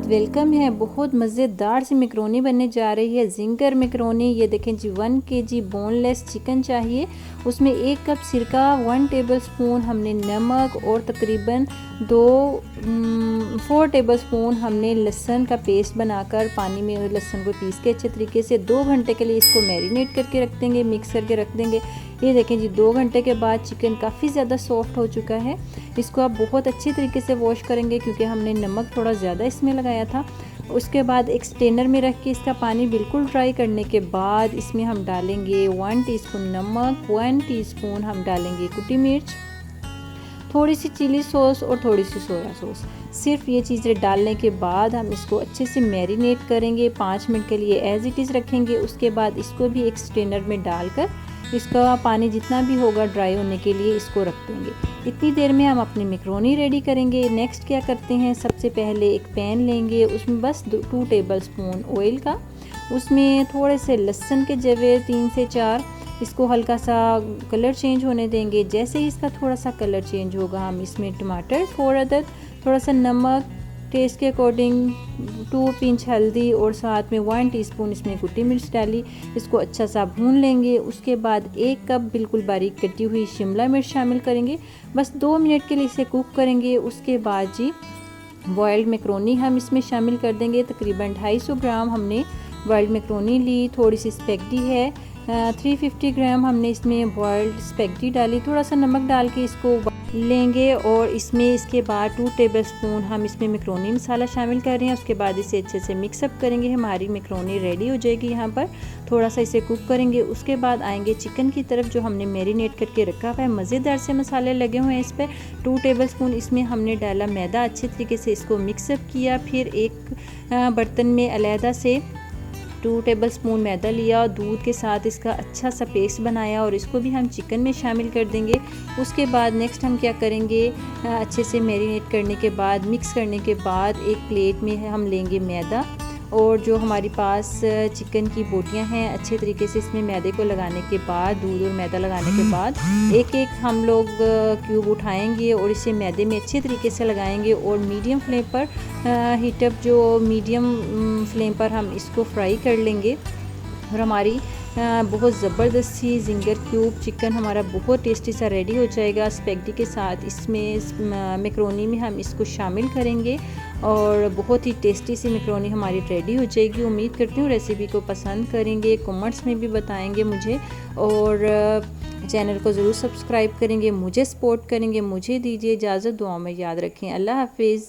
Welcome है। बहुत मज़ेदार सी मैक्रोनी बनने जा रही है, जिंगर मैक्रोनी। ये देखें जी, 1 kg बोनलेस चिकन चाहिए। उसमें 1 कप सिरका, 1 टेबलस्पून हमने नमक और तकरीबन 4 टेबलस्पून हमने लहसुन का पेस्ट बनाकर पानी में लहसुन को पीस के अच्छे तरीके से 2 घंटे के लिए इसको मैरिनेट करके रख देंगे, मिक्स करके रख देंगे। ये देखें जी, 2 घंटे के बाद चिकन काफ़ी ज़्यादा सॉफ्ट हो चुका है। इसको आप बहुत अच्छी तरीके से वॉश करेंगे क्योंकि हमने नमक थोड़ा ज़्यादा इसमें लगाया था। उसके बाद एक स्ट्रेनर में रख के इसका पानी बिल्कुल ड्राई करने के बाद इसमें हम डालेंगे 1 टीस्पून नमक, 1 टीस्पून हम डालेंगे कुटी मिर्च, थोड़ी सी चिली सॉस और थोड़ी सी सोया सॉस। सिर्फ ये चीज़ें डालने के बाद हम इसको अच्छे से मैरिनेट करेंगे, 5 मिनट के लिए एज इट इज़ रखेंगे। उसके बाद इसको भी एक स्ट्रेनर में डालकर इसका पानी जितना भी होगा ड्राई होने के लिए इसको रख देंगे। इतनी देर में हम अपनी मैक्रोनी रेडी करेंगे। नेक्स्ट क्या करते हैं, सबसे पहले एक पैन लेंगे, उसमें बस 2 टेबलस्पून ऑयल का, उसमें थोड़े से लहसुन के जवे 3 से 4, इसको हल्का सा कलर चेंज होने देंगे। जैसे ही इसका थोड़ा सा कलर चेंज होगा हम इसमें टमाटर 4 अदद, थोड़ा सा नमक टेस्ट के अकॉर्डिंग, 2 पिंच हल्दी और साथ में 1 टीस्पून इसमें कुटी मिर्च डाली। इसको अच्छा सा भून लेंगे। उसके बाद 1 कप बिल्कुल बारीक कटी हुई शिमला मिर्च शामिल करेंगे। बस 2 मिनट के लिए इसे कुक करेंगे। उसके बाद जी बॉयल्ड मैक्रोनी हम इसमें शामिल कर देंगे। तकरीबन 250 ग्राम हमने बॉयल्ड मैक्रोनी ली। थोड़ी सी स्पैगेटी है, 350 ग्राम हमने इसमें बॉयल्ड स्पैगेटी डाली। थोड़ा सा नमक डाल के इसको लेंगे और इसमें इसके बाद 2 टेबलस्पून हम इसमें मैक्रोनी मसाला शामिल कर रहे हैं। उसके बाद इसे अच्छे से मिक्सअप करेंगे। हमारी मैक्रोनी रेडी हो जाएगी। यहाँ पर थोड़ा सा इसे कुक करेंगे। उसके बाद आएंगे चिकन की तरफ जो हमने मैरिनेट करके रखा हुआ है। मज़ेदार से मसाले लगे हुए हैं इस पर। 2 टेबलस्पून इसमें हमने डाला मैदा, अच्छे तरीके से इसको मिक्सअप किया। फिर एक बर्तन में अलहदा से 2 टेबलस्पून मैदा लिया और दूध के साथ इसका अच्छा सा पेस्ट बनाया और इसको भी हम चिकन में शामिल कर देंगे। उसके बाद नेक्स्ट हम क्या करेंगे, अच्छे से मैरिनेट करने के बाद, मिक्स करने के बाद एक प्लेट में हम लेंगे मैदा और जो हमारे पास चिकन की बोटियां हैं, अच्छे तरीके से इसमें मैदे को लगाने के बाद, दूध और मैदा लगाने के बाद एक एक हम लोग क्यूब उठाएंगे और इसे मैदे में अच्छे तरीके से लगाएंगे और मीडियम फ्लेम पर हीटअप जो मीडियम फ्लेम पर हम इसको फ्राई कर लेंगे। और हमारी बहुत ज़बरदस्त सी जिंगर क्यूब चिकन हमारा बहुत टेस्टी सा रेडी हो जाएगा। स्पैगेटी के साथ इसमें मैक्रोनी में हम इसको शामिल करेंगे और बहुत ही टेस्टी सी मैक्रोनी हमारी रेडी हो जाएगी। उम्मीद करती हूँ रेसिपी को पसंद करेंगे, कमेंट्स में भी बताएंगे मुझे और चैनल को ज़रूर सब्सक्राइब करेंगे, मुझे सपोर्ट करेंगे। मुझे दीजिए इजाज़त, दुआ में याद रखें। अल्लाह हाफिज़।